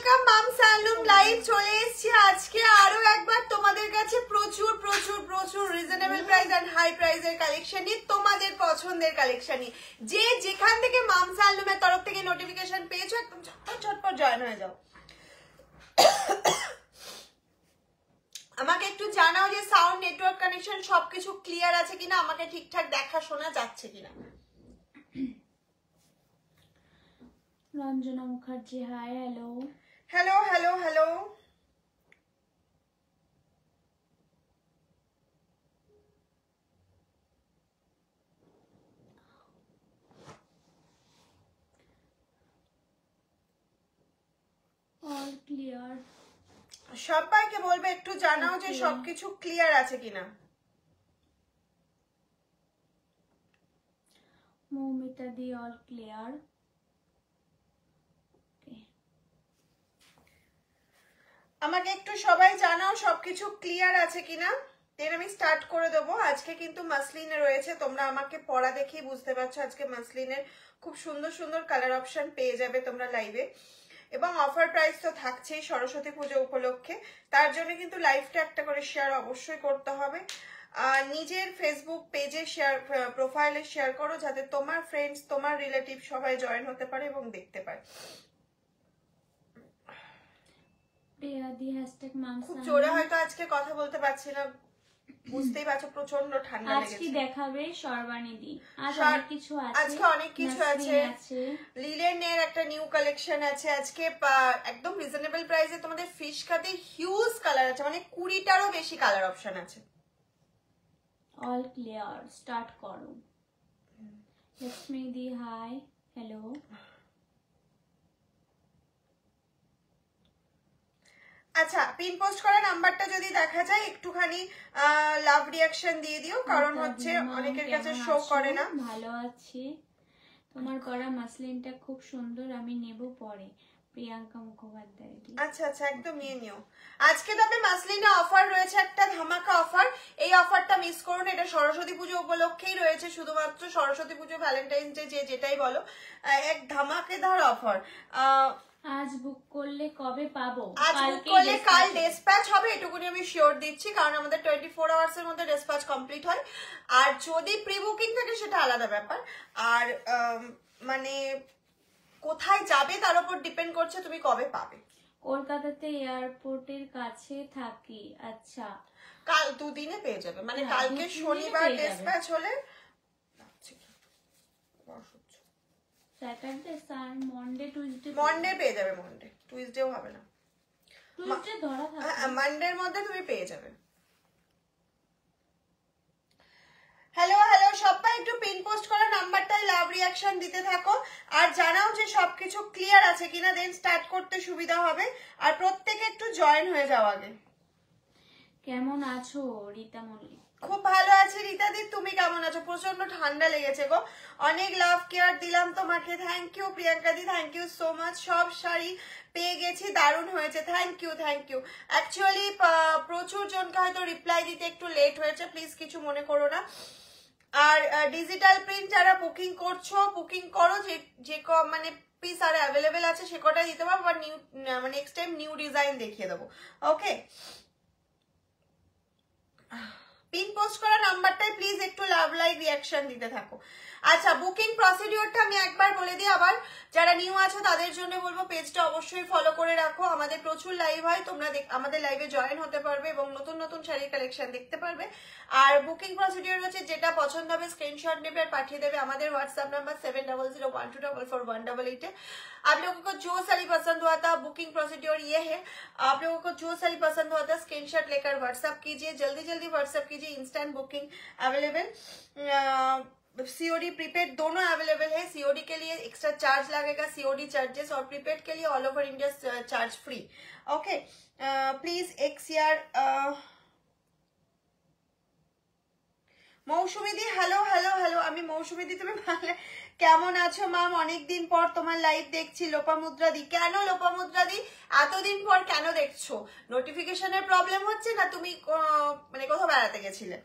Welcome mum's handloom live চলে এসেছি আজকে আরো একবার তোমাদের কাছে প্রচুর প্রচুর প্রচুর রিজনেবল প্রাইস এন্ড হাই প্রাইসের কালেকশন নিয়ে তোমাদের পছন্দের কালেকশন নিয়ে যে যেখান থেকে মামস হ্যান্ডলুমের তরফ থেকে নোটিফিকেশন পেয়েছো একদম ঝটপট জয়েন হয়ে যাও। আমাকে একটু জানাও যে সাউন্ড নেটওয়ার্ক কানেকশন সবকিছু ক্লিয়ার আছে কিনা, আমাকে ঠিকঠাক দেখা শোনা যাচ্ছে কিনা। Ranjana Mukherjee hi, hello hello hello hello. All clear, সবাইকে বলবে একটু জানাও যে সবকিছু ক্লিয়ার আছে কিনা। Moumita di all clear. আমাকে একটু সবাই জানাও সবকিছু ক্লিয়ার আছে কিনা, দেন আমি স্টার্ট করে দেবো। আজকে কিন্তু মাসলিনে রয়েছে, তোমরা আমাকে পড়া দেখেই বুঝতে পারছো আজকে মাসলিনের খুব সুন্দর সুন্দর কালার অপশন পেয়ে যাবে তোমরা লাইভে, এবং অফার প্রাইস তো থাকছেই সরস্বতী পুজো উপলক্ষে। তার জন্য কিন্তু লাইভটা একটা করে শেয়ার অবশ্যই করতে হবে। নিজের ফেসবুক পেজে শেয়ার, প্রোফাইলে শেয়ার করো যাতে তোমার ফ্রেন্ডস তোমার রিলেটিভ সবাই জয়েন হতে পারে এবং দেখতে পায়। খুব জোরে হয়তো আজকে কথা বলতে পারছি না, বুঝতেই পারছো প্রচন্ড ঠান্ডা লেগেছে। আজকে দেখাবে সর্বাণী দি, আজ অনেক কিছু আছে, আজকে অনেক কিছু আছে। লিলেনের একটা নিউ কালেকশন আছে আজকে, একদম রিজনেবল প্রাইসে তোমাদের ফিশ কাটে হিউজ কালার আছে, মানে 20টারও বেশি কালার অপশন আছে। অল ক্লিয়ার, স্টার্ট করো। লক্ষ্মী দি হাই, হ্যালো। আচ্ছা, পিন পোস্ট করা নাম্বারটা যদি দেখা যায় একটুখানি লাভ রিঅ্যাকশন দিয়ে দিও, কারণ হচ্ছে অনেকের কাছে শো করে না। ভালো আছি, তোমার করা মাসলিনটা খুব সুন্দর, আমি নেব পরে। প্রিয়াঙ্কা মুখোপাধ্যায়। আচ্ছা আচ্ছা, একদম নিয়ে নিও। আজকে তবে মাসলিনে অফার রয়েছে, একটা ধামাকা অফার। এই অফারটা মিস করো না, এটা সরস্বতী পুজো উপলক্ষেই রয়েছে, শুধুমাত্র সরস্বতী পুজো ভ্যালেন্টাইন্স ডে যে যেটাই বলো, এক ধামাকেদার অফার। আজ বুক করলে কবে পাবো? আজ বুক করলে কাল ডিসপ্যাচ হবে, এটুকুনি আমি শিওর দিচ্ছি, কারণ আমাদের 24 আওয়ার্স এর মধ্যে ডিসপ্যাচ কমপ্লিট হয়। আর যদি প্রি বুকিং থাকে সেটা আলাদা ব্যাপার। আর মানে কোথায় যাবে তার উপর ডিপেন্ড করছে তুমি কবে পাবে। কলকাতাতে এয়ারপোর্টের কাছে থাকি। আচ্ছা, কাল দুদিনে পেয়ে যাবে, মানে কালকে শনিবার ডিসপ্যাচ হলে Saturday, Sunday, Monday, Tuesday. Monday পেয়ে যাবে, মন্ডে টুইসডেও হবে না, টুইসডে ধরা থাকে, মানডের মধ্যে তুমি পেয়ে যাবে। হ্যালো হ্যালো, সবাই একটু পিন পোস্ট করা নাম্বারটায় লাভ রিঅ্যাকশন দিতে থাকো আর জানাও যে সবকিছু ক্লিয়ার আছে কিনা, দেন স্টার্ট করতে সুবিধা হবে। আর প্রত্যেকে একটু জয়েন হয়ে যাও আগে। কেমন আছো রীতা মল্লিক? খুব ভালো আছি রীতা দি, তুমি কেমন আছো? প্রচন্ড ঠান্ডা লেগেছে গো, অনেক লাভ কেয়ার দিলাম তোমাকে, thank you. Priyanka di thank you so much, সব শাড়ি পেয়ে গেছি, দারুণ হয়েছে, thank you thank you. Actually প্রচুর জনকে হয়তো রিপ্লাই দিতে একটু লেট হয়েছে, প্লিজ কিছু মনে করো না। আর ডিজিটাল প্রিন্ট যারা বুকিং করছো, বুকিং করো, যে মানে পিস আর অ্যাভেলেবেল আছে সে কটা দিতে পারবো, আর নিউ মানে নেক্সট টাইম নিউ ডিজাইন দেখিয়ে দেবো। ওকে, পিন পোস্ট করা নাম্বারটাই প্লিজ একটু লাভ লাইক রিঅ্যাকশন দিতে থাকো। আচ্ছা, বুকিং প্রসিডিওরটা আমি একবার বলে দিই, আবার যারা নিউ আছো তাদের জন্য বলবো পেজটা অবশ্যই ফলো করে রাখো, আমাদের প্রচুর লাইভ হয়, তোমরা আমাদের লাইভে জয়েন হতে পারবে এবং নতুন নতুন শাড়ির কালেকশন দেখতে পারবে। আর বুকিং প্রসিডিওর হচ্ছে যেটা পছন্দ হবে স্ক্রিনশট নেবে আর পাঠিয়ে দেবে আমাদের হোয়াটসঅ্যাপ নাম্বার 7001244418। आप लोगों को जो साड़ी पसंद हुआ था, बुकिंग प्रोसीड्योर ये है, आप लोगों को जो साड़ी पसंद हुआ था स्क्रीनशॉट लेकर व्हाट्सएप कीजिए, जल्दी जल्दी व्हाट्सएप कीजिए। Instant booking available, COD prepaid दोनों अवेलेबल है। सीओडी के लिए एक्स्ट्रा चार्ज लगेगा, सीओडी चार्जेस, और प्रीपेड के लिए all over India charge free. Okay, please एक शेयर। মৌসুমী দি হ্যালো হ্যালো হ্যালো, আমি মৌসুমী দি, তুমি ভালো কেমন আছো মাম? অনেকদিন পর তোমার লাইভ দেখছি। লোপামুদ্রা দি, কেন লোপামুদ্রা দি এতদিন পর কেন দেখছো? নোটিফিকেশনের প্রবলেম হচ্ছে না, তুমি মানে কোথাও বেড়াতে গেছিলে?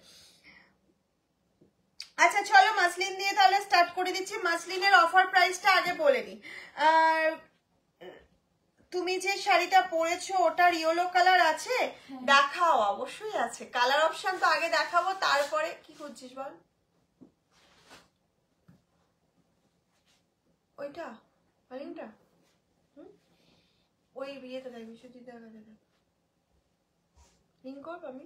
আচ্ছা চলো মাসলিন দিয়ে তাহলে স্টার্ট করে দিচ্ছি। মাসলিনের অফার প্রাইসটা আগে বলে দিই, তুমি যে শাড়িটা পরেছো ওটার ইয়েলো কালার আছে? হ্যাঁ। দেখাও, অবশ্যই আছে। কালার অপশন তো আগে দেখাবো, তারপরে কি করছিস বল? ওইটা মালিনটা ওই বিয়েতে দেখ, বিশ্বজিৎ দেখা দেখ, লিঙ্ক করবো আমি।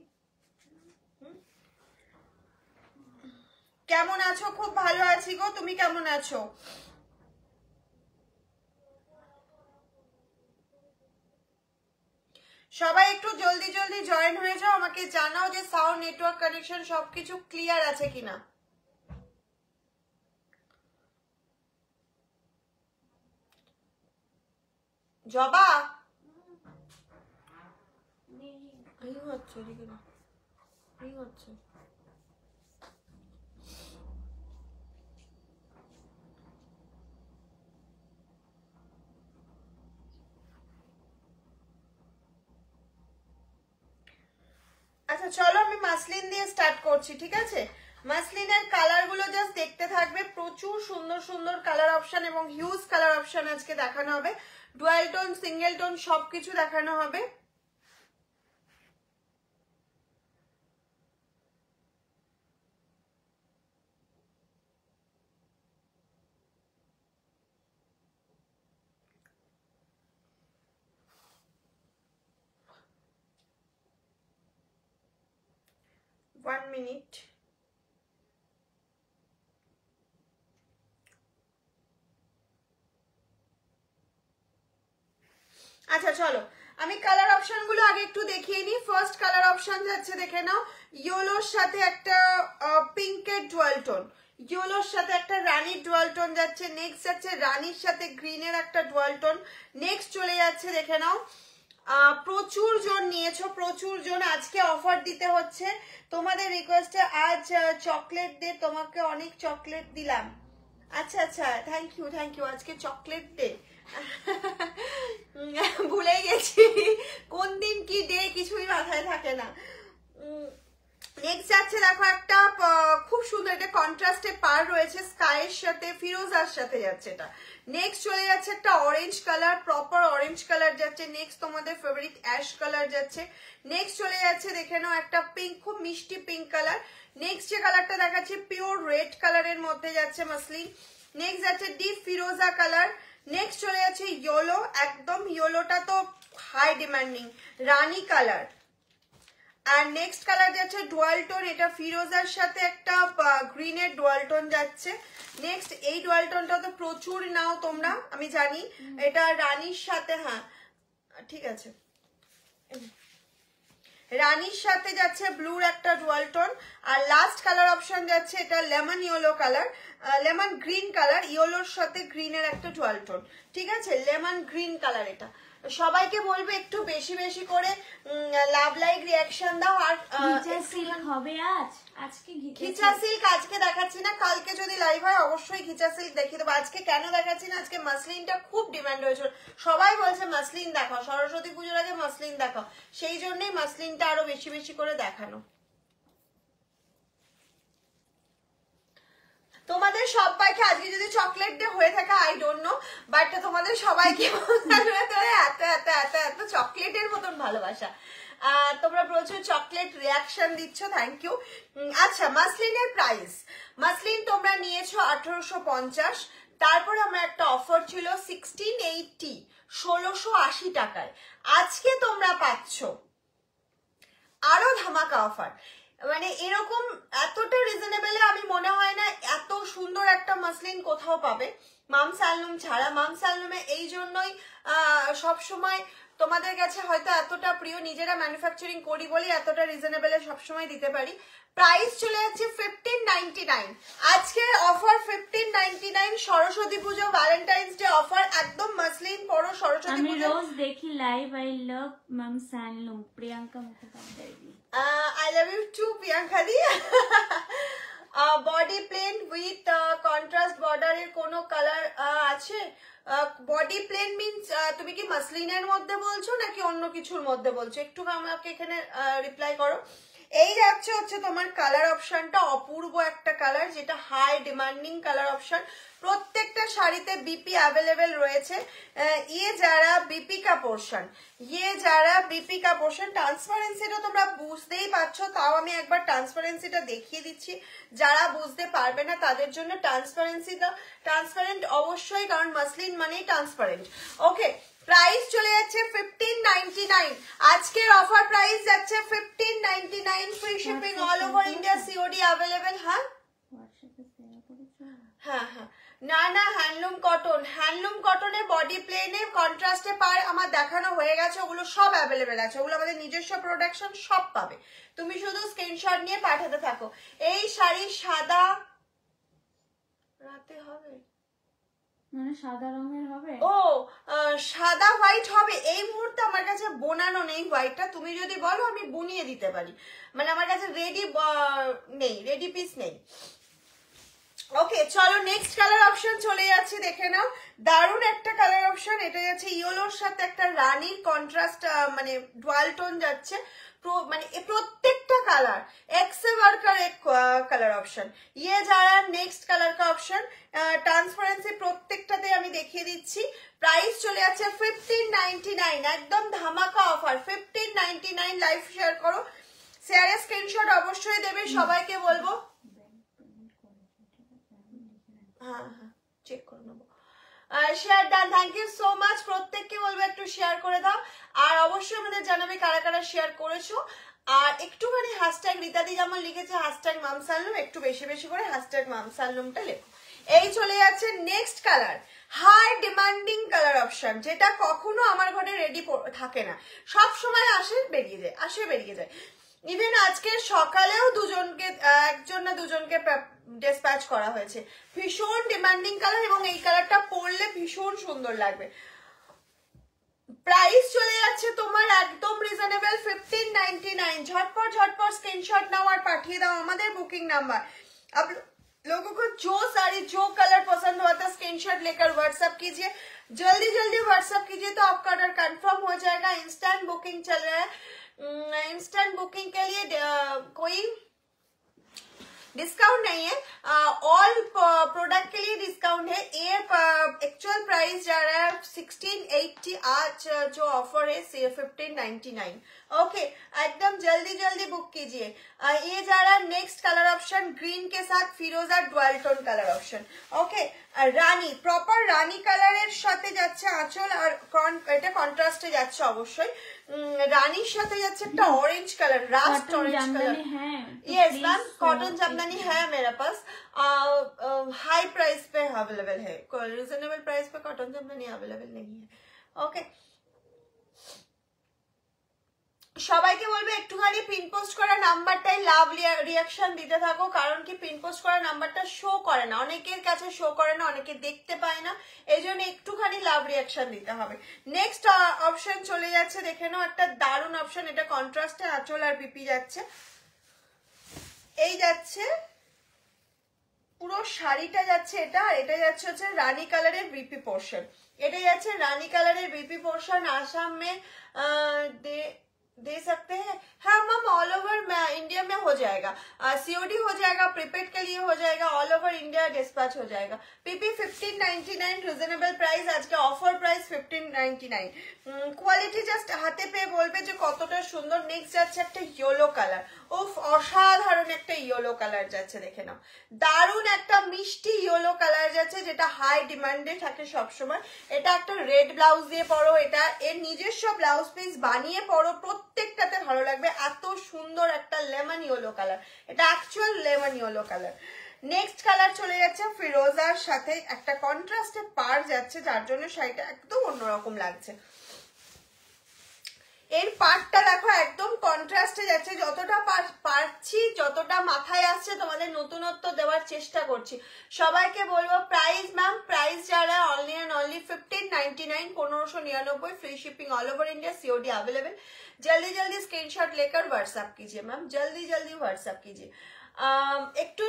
কেমন আছো? খুব ভালো আছি গো, তুমি কেমন আছো? সবাই একটু জলদি জলদি জয়েন হয়ে যাও, আমাকে জানাও যে সাউন্ড, নেটওয়ার্ক, কানেকশন সবকিছু ক্লিয়ার আছে কিনা। জবা রিং হচ্ছে, এদিকে না, রিং হচ্ছে। আচ্ছা চলো আমি মাসলিন দিয়ে স্টার্ট করছি, ঠিক আছে? মাসলিনের কালার গুলো জাস্ট দেখতে থাকবে, প্রচুর সুন্দর সুন্দর কালার অপশন এবং হিউজ কালার অপশন আজকে দেখানো হবে। ডুয়াল টোন, সিঙ্গেল টোন সবকিছু দেখানো হবে। One minute. আচ্ছা চলো আমি কালার অপশন গুলো আগে একটু দেখিয়ে নিই। ফার্স্ট কালার অপশন যাচ্ছে, দেখে নাও, ইয়েলোর সাথে একটা পিঙ্কের ডুয়াল টোন, ইয়েলোর সাথে একটা রানির ডুয়াল টোন যাচ্ছে। নেক্সট যাচ্ছে রানির সাথে গ্রিনের একটা ডুয়াল টোন। নেক্সট চলে যাচ্ছে, দেখে নাও, প্রচুর জন নিয়েছো, প্রচুর জন। আজকে অফার দিতে হচ্ছে তোমাদের রিকোয়েস্টে। আজ চকলেট ডে, তোমাকে অনেক চকলেট দিলাম। আচ্ছা আচ্ছা, থ্যাংক ইউ থ্যাংক ইউ। আজকে চকলেট ডে, ভুলে গেছি কোন দিন কি ডে, কিছুই মাথায় থাকে না। নেক্সট যাচ্ছে, দেখো একটা খুব সুন্দর, এটা কন্ট্রাস্টে পার রয়েছে, স্কাইয়ের সাথে ফিরোজার সাথে যাচ্ছে এটা। নেক্সট চলে যাচ্ছে একটা orange colour, proper orange colour যাচ্ছে। নেক্সট তোমাদের ফেভারিট অ্যাশ কালার যাচ্ছে। নেক্সট চলে যাচ্ছে, দেখে নাও, একটা পিঙ্ক, খুব মিষ্টি পিঙ্ক কালার। নেক্সট যে কালারটা দেখাচ্ছে পিওর রেড কালারের মধ্যে যাচ্ছে মাসলিন। নেক্সট যাচ্ছে ডিপ ফিরোজা কালার। নেক্সট চলে যাচ্ছে ইয়েলো, একদম ইয়েলোটা তো হাই ডিমান্ডিং, রানী কালার। আর নেক্সট কালার যাচ্ছে ডুয়াল টোন, এটা ফিরোজার সাথে একটা গ্রিনের ডুয়াল টোন যাচ্ছে। নেক্সট এই ডুয়াল টোনটা তো প্রচুর নাও তোমরা, আমি জানি। এটা রানীর সাথে, হ্যাঁ ঠিক আছে, রানীর সাথে যাচ্ছে ব্লুর একটা ডুয়াল টোন। আর লাস্ট কালার অপশন যাচ্ছে এটা lemon yellow colour, lemon green colour, ইয়েলোর সাথে গ্রিনের একটা ডুয়াল টোন, ঠিক আছে? লেমন গ্রিন কালার এটা। সবাইকে বলবো একটু বেশি বেশি করে লাভ লাইক রিয়াকশন দাও। আর সিল্ক হবে আজ, আজকে ঘিচা সিল্ক আজকে দেখাচ্ছি না, কালকে যদি লাইভ হয় অবশ্যই ঘিচা সিল্ক দেখিয়ে দেবো। আজকে কেন দেখাচ্ছি না, আজকে মাসলিনটা খুব ডিমান্ড হয়েছিল, সবাই বলছে মাসলিন দেখাও, সরস্বতী পুজোর আগে মাসলিন দেখাও, সেই জন্যই মাসলিনটা আরো বেশি বেশি করে দেখানো। তোমাদের সবাইকে আজকে যদি চকলেট ডে হয়ে থাকে আই ডোন্ট নো, বাট তোমাদের সবাইকে এত এত এত এত চকলেটের মতন ভালোবাসা, তোমরা প্রচুর চকলেট রিয়াকশন দিচ্ছ, থ্যাংক ইউ। আচ্ছা মাসলিনের প্রাইস, মাসলিন তোমরা নিয়েছো 1850, তারপরে আমার একটা অফার ছিল 1680, 1680 টাকায়। আজকে তোমরা পাচ্ছ আরো ধামাকা অফার, মানে এরকম এতটা রিজনেবলে আমি মনে হয় না এত সুন্দর একটা মাসলিন কোথাও পাবে মাম সালনুম ছাড়া। মাম সালনুমে এই জন্যই সব সময় তোমাদের কাছে হয়তো এতটা প্রিয়, নিজেরা ম্যানুফ্যাকচারিং করি বলে এতটা রিজনেবলে সবসময় দিতে পারি। প্রাইস চলে যাচ্ছে 1599, আজকের offer 1599, Saraswati Puja Valentine's day offer, একদম মাসলিন পরো সরস্বতী আমি পুজো। রোজ দেখি লাইভ, আই লাভ মাম সানলুম, Priyanka Mukhopadhyay di. I love you too, Priyanka di. Body plain with contrast বর্ডারের কোনো কালার আছে? বডি প্লেন মিন্স তুমি কি মাসলিনের মধ্যে বলছো নাকি অন্য কিছুর মধ্যে বলছো? একটু আমাকে এখানে রিপ্লাই করো। এই যাচ্ছে হচ্ছে তোমার কালার অপশনটা, অপূর্ব একটা কালার, যেটা হাই ডিমান্ডিং কালার অপশন। প্রত্যেকটা শাড়িতে বিপি অ্যাভেলেবেল রয়েছে। ইয়ে যারা বিপি কা পোর্শন, ট্রান্সপারেন্সিটা তোমরা বুঝতেই পারছো, তাও আমি একবার ট্রান্সপারেন্সিটা দেখিয়ে দিচ্ছি। যারা বুঝতে পারবে না তাদের জন্য ট্রান্সপারেন্ট অবশ্যই, কারণ মাসলিন মানেই ট্রান্সপারেন্ট। ওকে, প্রাইস চলে যাচ্ছে 1599। আজকের অফার প্রাইস যাচ্ছে 1599, free shipping all over India, COD available. হ্যাঁ হ্যাঁ হ্যাঁ, না না, হ্যান্ডলুম কটনের বডি প্লেনে কন্ট্রাস্টে পার আমার দেখানো হয়ে গেছে, ওগুলো সব অ্যাভেলেবেল আছে, ওগুলো আমাদের নিজস্ব প্রোডাকশন, সব পাবে। তুমি শুধু স্ক্রিনশট নিয়ে পাঠাতে থাকো। এই শাড়ি সাদা রাতে হবে, মানে সাদা রঙের হবে। ও সাদা হোয়াইট হবে। এই মুহূর্তে আমার কাছে বোনানো নেই হোয়াইটটা, তুমি যদি বলো আমি বুনিয়ে দিতে পারি, মানে আমার কাছে রেডি পিস নেই। ওকে, চলো নেক্সট কালার অপশন চলে যাচ্ছে, দেখে নাও। দারুণ একটা কালার অপশন, এটা যাচ্ছে ইয়েলোর সাথে একটা রানীর কন্ট্রাস্ট, মানে ডুয়াল টোন যাচ্ছে, মানে প্রত্যেকটা কালার एक्से वर्कर एक কালার অপশন। ইয়ে যারা নেক্সট কালার কা অপশন, ট্রান্সপারেন্সি প্রত্যেকটাতে আমি দেখিয়ে দিচ্ছি। প্রাইস চলে যাচ্ছে 1599, একদম ধামাকা অফার 1599। লাইভ শেয়ার করো, শেয়ারে স্ক্রিনশট অবশ্যই দেবে, সবাইকে বলবো। হ্যাঁ হ্যাঁ, চেক করে নেবো। Share done, thank you so much. প্রত্যেককে বলবো একটু শেয়ার করে দাও, আর অবশ্যই আমাদের জানাবে কারা কারা শেয়ার করেছো। আর একটুখানি হ্যাশট্যাগ রীতাদি যেমন লিখেছে হ্যাশট্যাগ মামসাল্লুম, একটু বেশি বেশি করে হ্যাশট্যাগ মামসাল্লুমটা লেখো। এই চলে যাচ্ছে next colour, high demanding colour option, যেটা কখনো আমার ঘরে রেডি থাকে না, সব সময় আসে বেরিয়ে যায়। ইভেন আজকে সকালেও একজন না দুজনকে ডিসপ্যাচ করা হয়েছে। ভীষণ ডিমান্ডিং কালার, এবং এই কালারটা পরলে ভীষণ সুন্দর লাগবে। প্রাইস চলে যাচ্ছে তোমার একদম রিজনেবল 1599। झटपट स्क्रीनशॉट नाओ और पाठिए दाओ हमारे बुकिंग नंबर। अब लोगों को जो साड़ी जो कलर पसंद हुआ था स्क्रीनशॉट लेकर व्हाट्सएप कीजिए, जल्दी व्हाट्सएप कीजिए तो आपका ऑर्डर कंफर्म हो जाएगा। इंस्टेंट बुकिंग चल रहा है, इंस्टेंट बुकिंग के लिए कोई डिस्काउंट नहीं है, ऑल प्रोडक्ट के लिए डिस्काउंट है। ये एक्चुअल प्राइस जा रहा है 1680, आज जो ऑफर है 1599। ओके, एकदम जल्दी बुक कीजिए। ये जा रहा है नेक्स्ट कलर ऑप्शन, ग्रीन के साथ फिरोजा dual tone colour option. Okay, রানী প্রপার রানী কালারের সাথে যাচ্ছে আঁচল, আর এটা কন্ট্রাস্টে যাচ্ছে অবশ্যই। রানীর সাথে যাচ্ছে একটা orange colour, rushed orange colour. Yes ma'am, cotton jamdani है मेरे पास, हाई प्राइस पे अवेलेबल है, रिजनेबल प्राइस पे कॉटन जामदानी अवेलेबल नहीं है। ओके, সবাইকে বলবে একটুখানি পিন পোস্ট করা নাম্বারটাই লাভ রিয়াকশন দিতে থাকো, কারণ কি পিন পোস্ট করা নাম্বারটা শো করে না, অনেকের কাছে শো করে না, অনেকে দেখতে পায় না, এই জন্য একটুখানি লাভ রিয়াকশন দিতে হবে। নেক্সট অপশন চলে যাচ্ছে, দেখে নাও একটা দারুণ অপশন, এটা কন্ট্রাস্টে আঁচল আর পিপি যাচ্ছে। এই যাচ্ছে পুরো শাড়িটা যাচ্ছে এটা, আর এটা যাচ্ছে হচ্ছে রানী কালারের বিপি পোর্শন, এটা যাচ্ছে রানী কালারের বিপি पोर्शन। आसाम में दे सकते हैं, हाँ मैम, ऑल ओवर इंडिया में हो जाएगा, सीओडी हो जाएगा, प्रीपेड के लिए हो जाएगा, ऑल ओवर इंडिया डिस्पैच हो जाएगा। पीपी 1599 रिजनेबल प्राइस, आज के ऑफर प्राइस 1599। কোয়ালিটি জাস্ট হাতে পেয়ে বলবে যে কতটা সুন্দর। নেক্সট যাচ্ছে একটা ইয়েলো কালার, উফ অসাধারণ একটা ইয়েলো কালার যাচ্ছে, দেখে নাও, দারুণ একটা মিষ্টি ইয়েলো কালার যাচ্ছে, যেটা হাই ডিমান্ডে থাকে সবসময়। এটা একটা রেড ব্লাউজ দিয়ে পরো, এটা এর নিজস্ব ব্লাউজ পিস বানিয়ে পরো, প্রত্যেকটাতে ভালো লাগবে। এত সুন্দর একটা লেমন ইয়েলো কালার, এটা actual lemon yellow colour. Next colour চলে যাচ্ছে ফিরোজার সাথে একটা কন্ট্রাস্টে পার যাচ্ছে, যার জন্য শাড়িটা একদম অন্যরকম লাগছে। এর পার্টটা দেখো একদম কন্ট্রাস্টে যাচ্ছে, যতটা পারছি যতটা মাথায় আসছে তোমাদের নতুনত্ব দেওয়ার চেষ্টা করছি। সবাইকে বলবো প্রাইস ম্যাম, প্রাইস যারা only and only 1599, 1599, free shipping all over India, COD available. जल्दी स्क्रीनशॉट लेकर व्हाट्सएप कीजिए मैम, जल्दी व्हाट्सएप कीजिए। একটু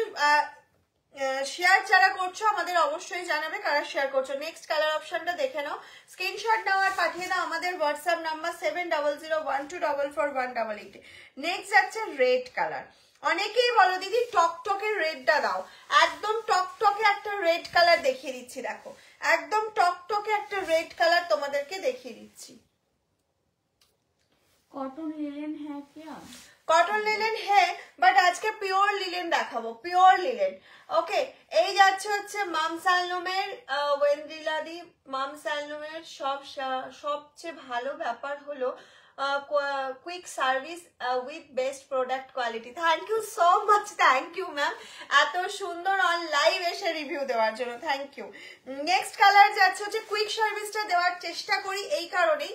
শেয়ার যারা করছো আমাদের অবশ্যই জানাবে কারা শেয়ার করছো। নেক্সট কালার অপশনটা দেখে নাও, স্ক্রিনশট নাও আর পাঠিয়ে দাও আমাদের হোয়াটসঅ্যাপ নাম্বার 7001241188। নেক্সট যাচ্ছে রেড কালার। অনেকেই বলো দিদি টকটকে রেডটা দাও, একদম টকটকে একটা রেড কালার দেখিয়ে দিচ্ছি। দেখো একদম টকটকে একটা রেড কালার তোমাদেরকে দেখিয়ে দিচ্ছি। कॉटन लिनन है क्या? কটন লিলেন হ্যাঁ, বাট আজকে পিওর লিলেন দেখাবো, পিওর লিলেন। ওকে, এই যাচ্ছে হচ্ছে মাম স্যালনুমের ওয়েন্দ্রিলাদি। মাম স্যালনুমের সবচেয়ে ভালো ব্যাপার হলো quick service with best product quality. Thank you so much, thank you ma'am, এত সুন্দর অন লাইভ এসে রিভিউ দেওয়ার জন্য, থ্যাংক ইউ। নেক্সট কালার যাচ্ছে হচ্ছে কুইক সার্ভিসটা দেওয়ার চেষ্টা করি এই কারণেই,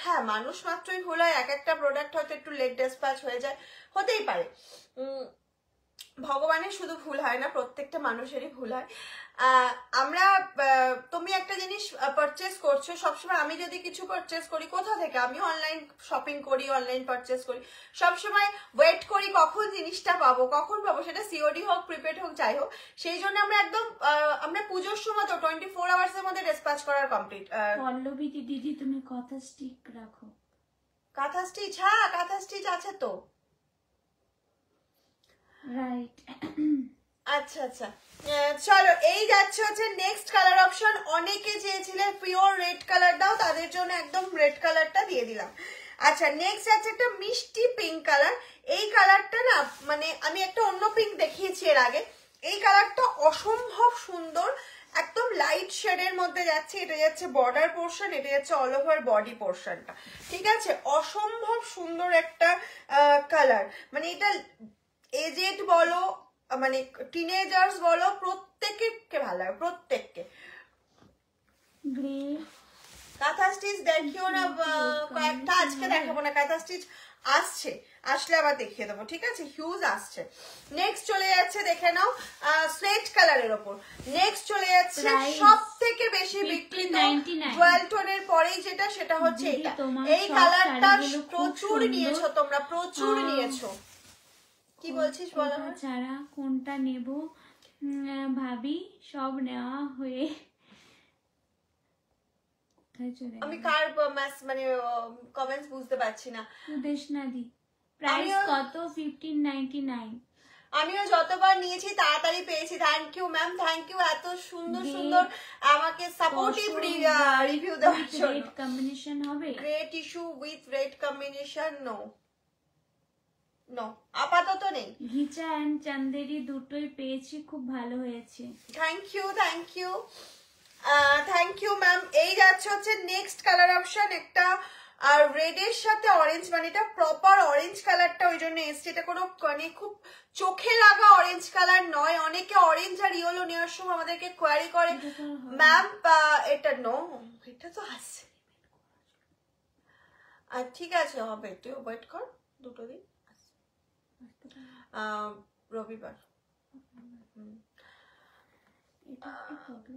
হ্যাঁ মানুষ মাত্রই ভুল হয়, এক একটা প্রোডাক্ট হয়তো একটু লেট ডিসপ্যাচ হয়ে যায়, হতেই পারে। ভগবানের শুধু ভুল হয় না, প্রত্যেকটা মানুষেরই ভুল হয়। আমরা তুমি একটা জিনিস পারচেস করছো, সবসময় আমি যদি কিছু পারচেস করি কোথা থেকে, আমি অনলাইন শপিং করি, অনলাইন পারচেস করি, সবসময় ওয়েট করি কখন জিনিসটা পাবো, কখন পাবো, সেটা সিওডি হোক প্রিপেড হোক যাই হোক। সেই জন্য আমরা একদম আমরা পুজোর সময় তো 24 আওয়ার্সের মধ্যে ডিসপ্যাচ করার কমপ্লিট। পল্লবী দিদি তুমি কথা স্টিক রাখো। কাঁথা স্টিচ, হ্যাঁ কাঁথা স্টিচ আছে তো, রাইট। আচ্ছা আচ্ছা, চলো এই যাচ্ছে হচ্ছে নেক্সট কালার অপশন। অনেকে চেয়েছিলে পিওর রেড কালার দাও, তাদের জন্য একদম রেড কালারটা দিয়ে দিলাম। আচ্ছা নেক্সট আছে একটা মিষ্টি পিঙ্ক কালার। এই কালারটা না মানে আমি একটা অন্য পিঙ্ক দেখিয়েছি এর আগে, এই কালারটা অসম্ভব সুন্দর, একদম লাইট শেডের মধ্যে যাচ্ছে। এটা যাচ্ছে বর্ডার পোর্শন, এটা যাচ্ছে অল ওভার বডি পোর্শনটা, ঠিক আছে। অসম্ভব সুন্দর একটা কালার, মানে এটা এজেড বলো মানে টিনেজার্স বলো প্রত্যেককে ভালো লাগে, প্রত্যেককে। গ্রে কাঁথা স্টিচ দেখিও না কয়েকটা, আজকে দেখাবো না, কাঁথা স্টিচ আসছে, আসলে আবার দেখিয়ে দেবো, ঠিক আছে। হিউজ আসছে। নেক্সট চলে যাচ্ছে দেখে নাও স্লেট কালারের ওপর। নেক্সট চলে যাচ্ছে সব থেকে বেশি বিক্রিত জুয়েল টোনের পরেই যেটা, সেটা হচ্ছে এটা। এই কালারটা প্রচুর নিয়েছো তোমরা, প্রচুর নিয়েছো। কি বলছিস বলো? ছাড়া কোনটা নেব ভাবি, সব নেওয়া হয়ে আমি কার মানে কমেন্টস বুঝতে পারছি না। সুদেশনা দি প্রাইস কত? 1599। আমিও যতবার নিয়েছি তাড়াতাড়ি পেয়েছি। Thank you ma'am, thank you এত সুন্দর সুন্দর আমাকে সাপোর্টিভ রিভিউ দেওয়ার জন্য। রেড কম্বিনেশন হবে? Grey tissue with red combination no no, আপাতত নেই। ঘিচা এন্ড চান্দেরি দুটোই পেয়েছি, খুব ভালো হয়েছে। Thank you, thank you, thank you ma'am. এই যাচ্ছে হচ্ছে নেক্সট কালার অপশন, একটা আর রেডের সাথে অরেঞ্জ, মানে এটা প্রপার অরেঞ্জ কালারটা ওই জন্য এসছে। এটা কোনো মানে খুব চোখে লাগা অরেঞ্জ কালার নয়। অনেকে অরেঞ্জ আর ইয়েলো নেওয়ার সময় আমাদেরকে কোয়ারি করে ম্যাম এটা নো, এটা তো আসছে। আর ঠিক আছে হবে, তুই ওয়েট কর, দুটো দিন, রবিবার।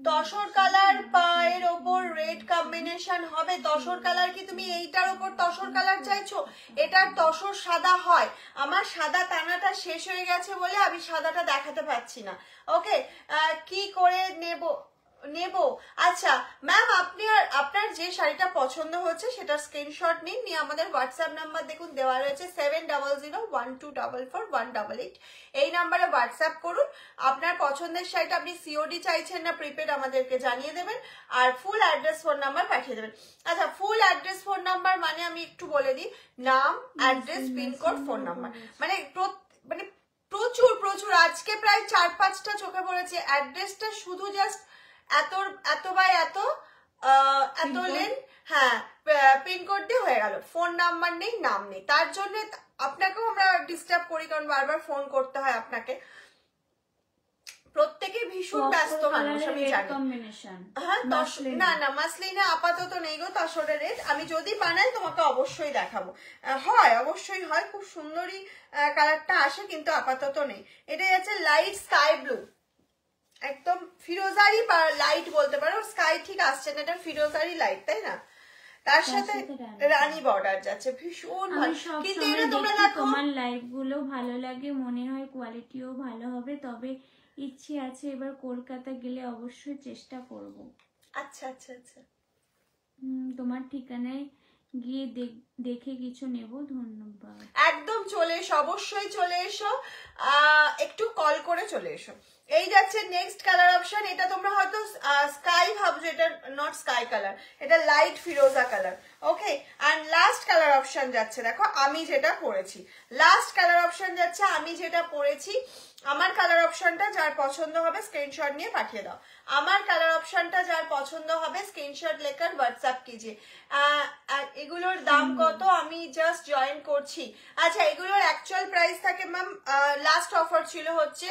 তসর কালার পায়ের ওপর রেড কম্বিনেশন হবে। তসর কালার কি তুমি এইটার ওপর তসর কালার চাইছো? এটার তসর সাদা হয়, আমার সাদা টানাটা শেষ হয়ে গেছে বলে আমি সাদাটা দেখাতে পাচ্ছি না। ওকে, কি করে নেব? আচ্ছা ম্যাম, আপনি আপনার যে শাড়িটা পছন্দ হচ্ছে সেটার স্ক্রিনশট নিন, নিয়ে আমাদের হোয়াটসঅ্যাপ নাম্বার দেখুন দেওয়া রয়েছে 7001241188। এই নাম্বারে হোয়াটসঅ্যাপ করুন। আপনার পছন্দের শাড়িটা আপনি সিওডি চাইছেন না প্রিপেড আমাদেরকে জানিয়ে দেবেন, আর ফুল অ্যাড্রেস ফোন নাম্বার পাঠিয়ে দেবেন। আচ্ছা ফুল অ্যাড্রেস ফোন নাম্বার মানে আমি একটু বলে দিই, নাম, অ্যাড্রেস, পিনকোড, ফোন নাম্বার, মানে প্রচুর প্রচুর আজকে প্রায় 4-5টা চোখে পড়েছে। অ্যাড্রেসটা শুধু জাস্ট এত বাই এত লেন, হ্যাঁ পিনকোড দিয়ে হয়ে গেল, ফোন নাম্বার নেই, নাম নেই। তার জন্য আপনাকেও আমরা ডিস্টার্ব করি, কারণ বারবার ফোন করতে হয় আপনাকে। প্রত্যেকে ভীষণ ব্যস্ত মানুষ আমি জানি। হ্যাঁ না মাসলিনে আপাতত নেই গো তসরের রেট। আমি যদি বানাই তোমাকে অবশ্যই দেখাবো। হয় অবশ্যই হয়, খুব সুন্দরী কালারটা আসে, কিন্তু আপাতত নেই। এটা যাচ্ছে লাইট স্কাই ব্লু, একদম ফিরোজারি বা লাইট বলতে পারো, স্কাই ঠিক আসছে না, এটা ফিরোজারি লাইট, তাই না? তার সাথে রানী বর্ডার যাচ্ছে, ভীষণ ভালো। কিন্তু এটা তোমরা দেখো তোমার লাইভ গুলো ভালো লাগে, মনে হয় কোয়ালিটিও ভালো হবে, তবে ইচ্ছে আছে, এবার কলকাতা গেলে অবশ্যই চেষ্টা করব। আচ্ছা আচ্ছা আচ্ছা, তোমার ঠিকানায় গিয়ে দেখে কিছু নেব। ধন্যবাদ। একদম চলে এসো, অবশ্যই চলে এসো, একটু কল করে চলে এসো। এই যাচ্ছে নেক্সট কালার অপশন। এটা তোমরা হয়তো স্কাই ভাবছো, এটা নট স্কাই কালার, এটা light Firoza colour. Okay, and last colour option যাচ্ছে, দেখো আমি যেটা পরেছি, লাস্ট কালার অপশন যাচ্ছে আমি যেটা পরেছি। আমার কালার অপশনটা যার পছন্দ হবে স্ক্রিনশট নিয়ে পাঠিয়ে দাও। আমার কালার অপশনটা যার পছন্দ হবে স্ক্রিনশট লেকার হোয়াটসঅ্যাপ কিজিয়ে। এগুলোর দাম কত আমি জাস্ট জয়েন করছি। আচ্ছা, এগুলোর অ্যাকচুয়াল প্রাইস থাকে ম্যাম, লাস্ট অফার ছিল হচ্ছে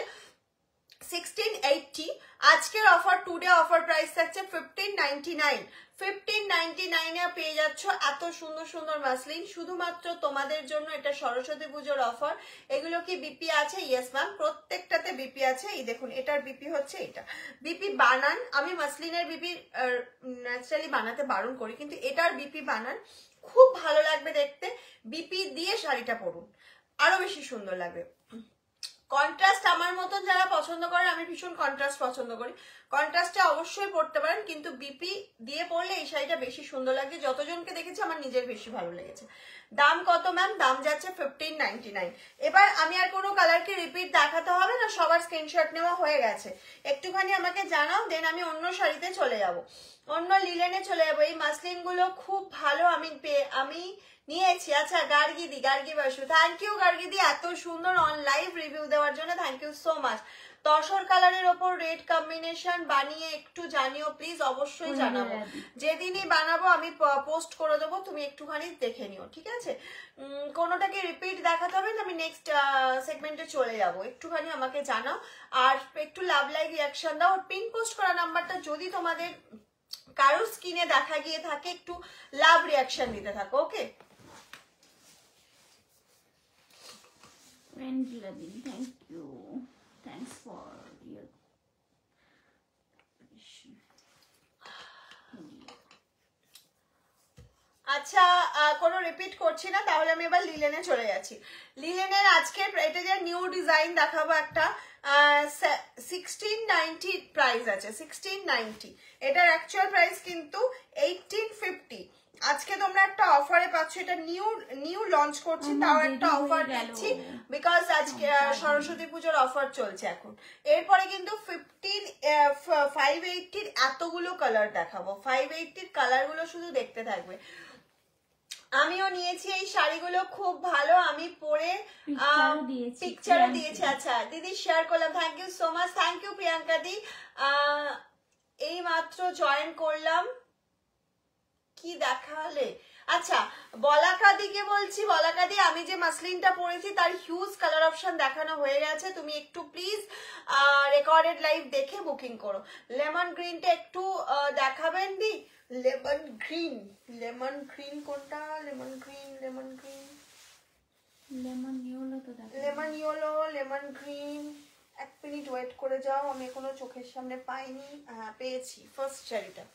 1680, আজকের অফার টুডে অফার প্রাইস থাকছে 1599। 1599 এ পেয়ে যাচ্ছ এত সুন্দর সুন্দর মাসলিন শুধুমাত্র তোমাদের জন্য। এটা সরস্বতী পুজোর অফার। এগুলো কি বিপি আছে? ইয়েস ম্যাম, প্রত্যেকটাতে বিপি আছে। এই দেখুন, এটার বিপি হচ্ছে এটা। বিপি বানান, আমি মাসলিনের বিপি ন্যাচারালি বানাতে বারণ করি, কিন্তু এটার বিপি বানান, খুব ভালো লাগবে দেখতে। বিপি দিয়ে শাড়িটা পরুন, আরো বেশি সুন্দর লাগবে। কন্ট্রাস্ট আমার মতন যারা পছন্দ করেন, আমি ভীষণ কন্ট্রাস্ট পছন্দ করি, কন্ট্রাস্টে অবশ্যই পড়তে পারেন, কিন্তু বিপি দিয়ে পরলে এই শাড়িটা বেশি সুন্দর লাগে। যতজনকে দেখেছি আমার নিজের বেশি ভালো লেগেছে। দাম কত ম্যাম? দাম যাচ্ছে 1599। এবার আমি আর কোনো কালারকে রিপিট দেখাতে হবে না, সবার স্ক্রিনশট নেওয়া হয়ে গেছে। একটুখানি আমাকে জানাও, দেন আমি অন্য শাড়িতে চলে যাব, অন্য লিলেনে চলে যাবো। এই মাসলিন গুলো খুব ভালো, আমি নিয়েছি। আচ্ছা, গার্গি বাসু, থ্যাংক ইউ গার্গিদি, এত সুন্দর অন লাইভ রিভিউ দেওয়ার জন্য thank you so much. Tussar কালারের ওপর রেড কম্বিনেশন বানিয়ে একটু জানিও প্লিজ, অবশ্যই জানাবো। যেদিনই বানাবো আমি পোস্ট করে দেবো, তুমি একটুখানি দেখে নিও, ঠিক আছে? কোনোটাকে রিপিট দেখাতে হবে না, আমি নেক্সট সেগমেন্টে চলে যাব, একটুখানি আমাকে জানাও। আর একটু লাভ লাইক রিয়াকশন দাও। পিন পোস্ট করা নাম্বারটা যদি তোমাদের কারোর স্ক্রিনে দেখা গিয়ে থাকে, একটু লাভ রিয়াকশন দিতে থাকো, ওকে? Thank you. Thanks for your আচ্ছা, কোনো রিপিট করছি না, তাহলে আমি এবার লিলেনে চলে যাচ্ছি। লিলেনের আজকের এটা যে নিউ ডিজাইন দেখাবো একটা, 1690 প্রাইস আছে, 1690। এটার অ্যাকচুয়াল প্রাইস কিন্তু 1850। আজকে তোমরা একটা অফারে পাচ্ছ, এটা নিউ লঞ্চ করছি, তাও একটা অফার দিচ্ছি, বিকজ আজকে সরস্বতী পুজোর অফার চলছে এখন। এরপরে কিন্তু 580 এতগুলো কালার দেখাবো, 580 কালারগুলো শুধু দেখতে থাকবে। আমিও নিয়েছি এই শাড়িগুলো, খুব ভালো, আমি পরে পিকচারও দিয়েছি। আচ্ছা দিদি, শেয়ার করলাম, thank you so much, thank you Priyanka di. এই মাত্র জয়েন করলাম, কি দেখালে? আচ্ছা, বলাকাদিকে বলছি, বলাকাদি আমি যে মাসলিনটা পরেছি তার হিউজ কালার অপশন দেখানো হয়ে গেছে, তুমি একটু প্লিজ রেকর্ডেড লাইভ দেখে বুকিং করো। লেমন গ্রিনটা একটু দেখাবেন দি? লেমন গ্রিন কোনটা? লেমন গ্রিন, এক মিনিট ওয়েট করে যাও, আমি এখনো চোখের সামনে পাইনি। পেয়েছি ফার্স্ট শাড়িটা।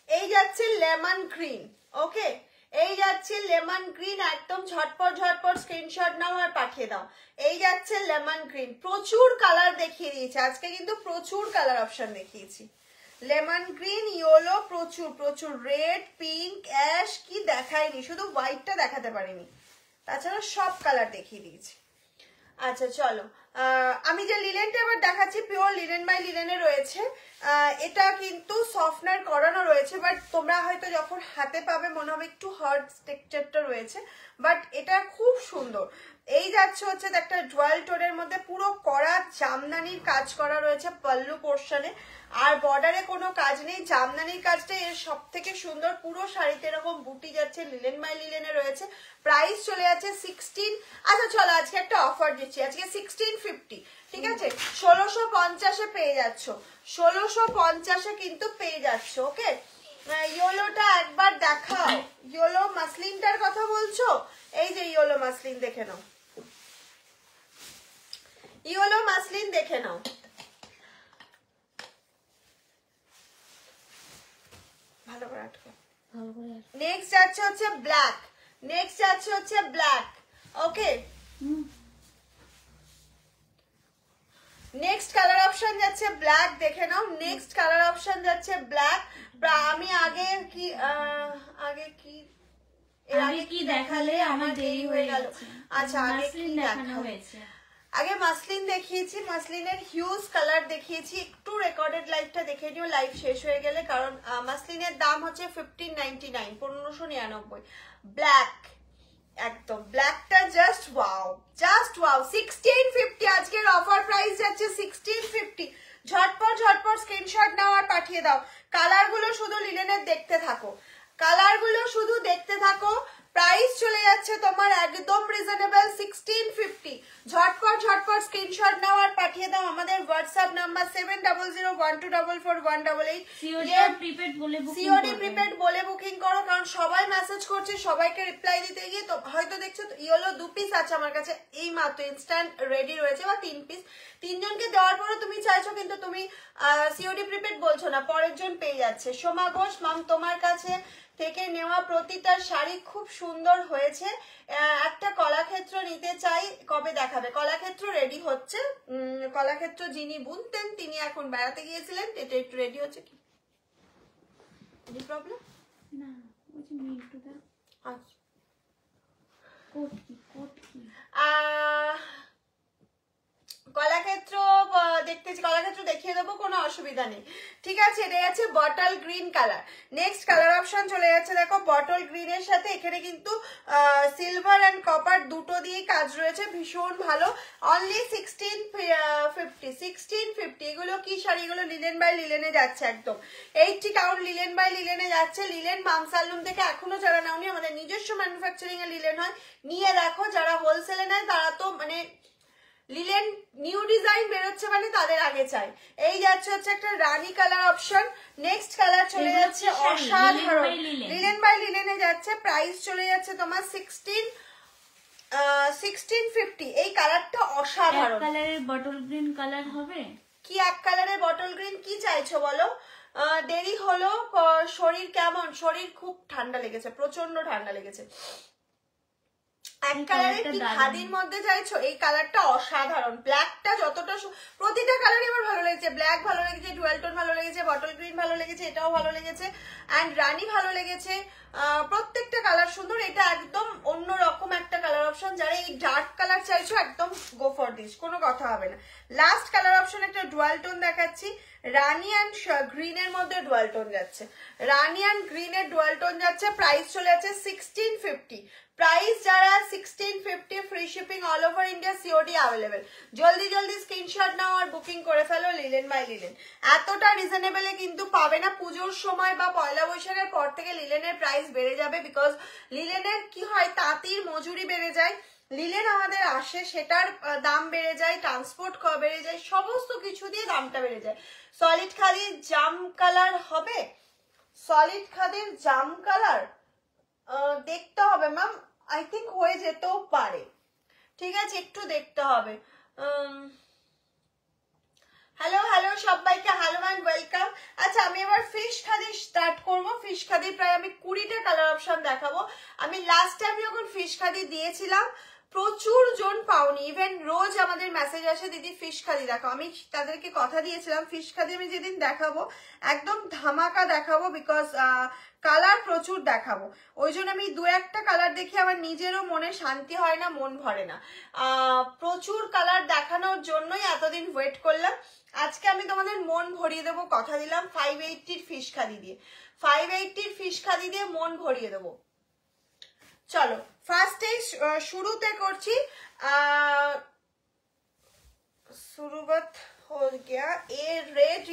এই যাচ্ছে লেমন গ্রিন, ওকে? এই যাচ্ছে লেমন গ্রিন, একদম ঝটপট স্ক্রিনশট নাও আর পাঠিয়ে দাও। এই যাচ্ছে লেমন গ্রিন, প্রচুর কালার দেখিয়ে দিয়েছে আজকে, কিন্তু প্রচুর কালার অপশন দেখিয়েছি। লেমন গ্রিন, ইয়েলো, প্রচুর রেড, পিঙ্ক, অ্যাশ, কি দেখাইনি, শুধু হোয়াইটটা দেখাতে পারিনি, তাছাড়া সব কালার দেখিয়ে দিয়েছি। আচ্ছা চলো, আমি যে লিলেনটা এবার দেখাচ্ছি পিওর লিলেন বাই লিলেনে রয়েছে। এটা কিন্তু সফটনার করানো রয়েছে, বাট তোমরা হয়তো যখন হাতে পাবে মনে হবে একটু হার্ড টেক্সচারটা রয়েছে, বাট এটা খুব সুন্দর। এই যাচ্ছে হচ্ছে একটা ডুয়াল টোনের মধ্যে পুরো কড়া জামদানির কাজ করা রয়েছে পল্লু পোর্শনে, আর বর্ডারে কোনো কাজ নেই, জামদানির কাজটা এর সব থেকে সুন্দর। পুরো শাড়িতে এরকম বুটি যাচ্ছে, লিলেন বাই লিলেনে রয়েছে। প্রাইস চলে যাচ্ছে 16। আচ্ছা চলো, আজকে একটা অফার দিচ্ছি, আজকে 1650, ঠিক আছে? 1650-এ পেয়ে যাচ্ছ, 1650-এ কিন্তু পেয়ে যাচ্ছ, ওকে? ইয়েলোটা একবার দেখাও, ইয়েলো মাসলিনটার কথা বলছো? এই যে ইয়েলো মাসলিন দেখে নাও, ইয়েলো মাসলিন দেখে নাও, ভালো করে আটকো। নেক্সট যাচ্ছে হচ্ছে ব্ল্যাক, ওকে? নেক্সট কালার অপশন যাচ্ছে ব্ল্যাক, দেখে নাও। নেক্সট কালার অপশন যাচ্ছে ব্ল্যাক। আমি আগে কি এর আগে কি দেখালে আমার দেরি হয়ে গেল। আচ্ছা, আগে কি দেখানো হয়েছে? আগে মাসলিন দেখিয়েছি, মাসলিনের হিউজ কালার দেখিয়েছি। একটু রেকর্ডেড লাইভটা দেখে নিও লাইভ শেষ হয়ে গেলে, কারণ মাসলিনের দাম হচ্ছে 1599, 1599। ব্ল্যাক, একদম ব্ল্যাকটা জাস্ট ওয়াও, জাস্ট ওয়াও। 1650 আজকের অফার প্রাইস যাচ্ছে 1650। ঝটপট ঝটপট স্ক্রিনশট নাও আর পাঠিয়ে দাও। কালারগুলো শুধু লিলেনের দেখতে থাকো, কালারগুলো শুধু দেখতে থাকো। প্রাইস চলে যাচ্ছে তোমার একদম রিজনেবল 1650। ঝটপট ঝটপট স্ক্রিনশট নাও আর পাঠিয়ে দাও আমাদের হোয়াটসঅ্যাপ নাম্বার 7002244188। সিওডি প্রিপেড বলে বুকিং করো, কারণ সবাই মেসেজ করছে, সবাইকে রিপ্লাই দিতে গিয়ে তো হয়তো দেখছো ইয়েলো 2 পিস আছে আমার কাছে এই মাত্র ইনস্ট্যান্ট রেডি রয়েছে, বা 3 পিস। 3 জনকে দেওয়ার পরে তুমি চাইছো কিন্তু তুমি সিওডি প্রিপেড বলছো না, পরের জন পেয়ে যাচ্ছে। সোমা ঘোষ মাম, তোমার কাছে থেকে নেওয়া প্রতিটা শাড়ি খুব সুন্দর হয়েছে। একটা কলাক্ষেত্র নিতে চাই, কবে দেখাবে? কলাক্ষেত্র রেডি হচ্ছে। কলাক্ষেত্র যিনি বুনতেন তিনি এখন বেড়াতে গিয়েছিলেন, এটা একটু রেডি হচ্ছে। কি প্রবলেম? না, ওই যে মিন্টুদা। আচ্ছা, কোট কি কলাক্ষেত্র দেখতেছি, কলাক্ষেত্র দেখিয়ে দেবো, কোনো অসুবিধা নেই। ঠিক আছে, এটা আছে bottle green colour. Next colour option চলে যাচ্ছে, দেখো বটল গ্রিনের সাথে এখানে কিন্তু সিলভার অ্যান্ড কপার দুটো দিয়েই কাজ রয়েছে, ভীষণ ভালো। অনলি 1650। এগুলো কি শাড়ি? এগুলো লিলেন বাই লিলেনে যাচ্ছে একদম। 80 কাউন্ট লিলেন বাই লিলেনে যাচ্ছে। লিলেন মামসালুম থেকে এখনো যারা নাওনি, আমাদের নিজস্ব ম্যানুফ্যাকচারিং এ লিলেন হয়, নিয়ে রাখো। যারা হোলসেলে নেয় তারা তো মানে লিলেন নিউ ডিজাইন বেরোচ্ছে মানে তাদের আগে চাই। এই যাচ্ছে হচ্ছে একটা রানী কালার অপশন। নেক্সট কালার চলে যাচ্ছে অসাধারণ, লিলেন বাই লিলেনে যাচ্ছে। প্রাইস চলে যাচ্ছে তোমার 1650। এই কালারটা অসাধারণ। কালারের বটল গ্রিন কালার হবে কি? এক কালারের বটল গ্রিন কি চাইছো বলো? দেরি হলো। শরীর কেমন? শরীর খুব ঠান্ডা লেগেছে, প্রচন্ড ঠান্ডা লেগেছে। এক কালারের কি খাদির মধ্যে চাইছো? এই কালারটা অসাধারণ। ব্ল্যাকটা যতটা, প্রতিটা কালারই আমার ভালো লেগেছে। ব্ল্যাক ভালো লেগেছে, ডুয়াল টোন ভালো লেগেছে, বটল গ্রিন ভালো লেগেছে, এটাও ভালো লেগেছে, অ্যান্ড রানী ভালো লেগেছে। প্রত্যেকটা কালার সুন্দর। এটা একদম অন্যরকম একটা কালার অপশন। যারা এই ডার্ক কালার চাইছো একদম গো ফর দিস, কোনো কথা হবে না। লাস্ট কালার অপশন একটা ডুয়াল টোন দেখাচ্ছি। রানী অ্যান্ড গ্রিনের মধ্যে ডুয়াল টোন যাচ্ছে, রানী অ্যান্ড গ্রিনের ডুয়াল টোন যাচ্ছে। প্রাইস চলে যাচ্ছে 1650। প্রাইস যারা 1650, free shipping all over India, COD available. জলদি জলদি স্ক্রিনশট নাও আর বুকিং করে ফেলো লিলেন বাই লিলেন। এতটা রিজনেবলে কিন্তু পাবে না। পুজোর সময় বা পয়লা বৈশাখের পর থেকে লিলেনের প্রাইস বেড়ে যাবে, বিকজ লিলেনের কি হয়, তাঁতির মজুরি বেড়ে যায়, লিলেন আমাদের আসে সেটার দাম বেড়ে যায়, ট্রান্সপোর্ট বেড়ে যায়, সমস্ত কিছু দিয়ে দামটা বেড়ে যায়। সলিড খাদির জাম কালার হবে, সলিড খাদির জাম কালার দেখতে হবে ম্যাম, আই থিঙ্ক হয়ে যেতেও পারে। ঠিক আছে, একটু দেখতে হবে। হ্যালো হ্যালো সবাইকে, হ্যালো অ্যান্ড ওয়েলকাম। আচ্ছা, আমি এবার ফিশ খাদি স্টার্ট করবো। ফিশ খাদি প্রায় আমি 20টা কালার অপশন দেখাবো। আমি লাস্ট টাইম যখন ফিশ খাদি দিয়েছিলাম প্রচুর জন পাওনি, ইভেন রোজ আমাদের মেসেজ আসে দিদি ফিশ খাদি দেখাও। আমি তাদেরকে কথা দিয়েছিলাম ফিশ খাদি আমি যেদিন দেখাবো একদম ধামাকা দেখাবো, বিকজ কালার প্রচুর দেখাবো। ওই জন্য আমি 2-1টা কালার দেখে আমার নিজেরও মনে শান্তি হয় না, মন ভরে না। প্রচুর কালার দেখানোর জন্যই এতদিন ওয়েট করলাম। আজকে আমি তোমাদের মন ভরিয়ে দেবো, কথা দিলাম। 580-র ফিশ খাদি দিয়ে, 580-র ফিশ খাদি দিয়ে মন ভরিয়ে দেবো। চলো ফার্স্টে शुरूते করছি। शुरुआत हो गया ये रेड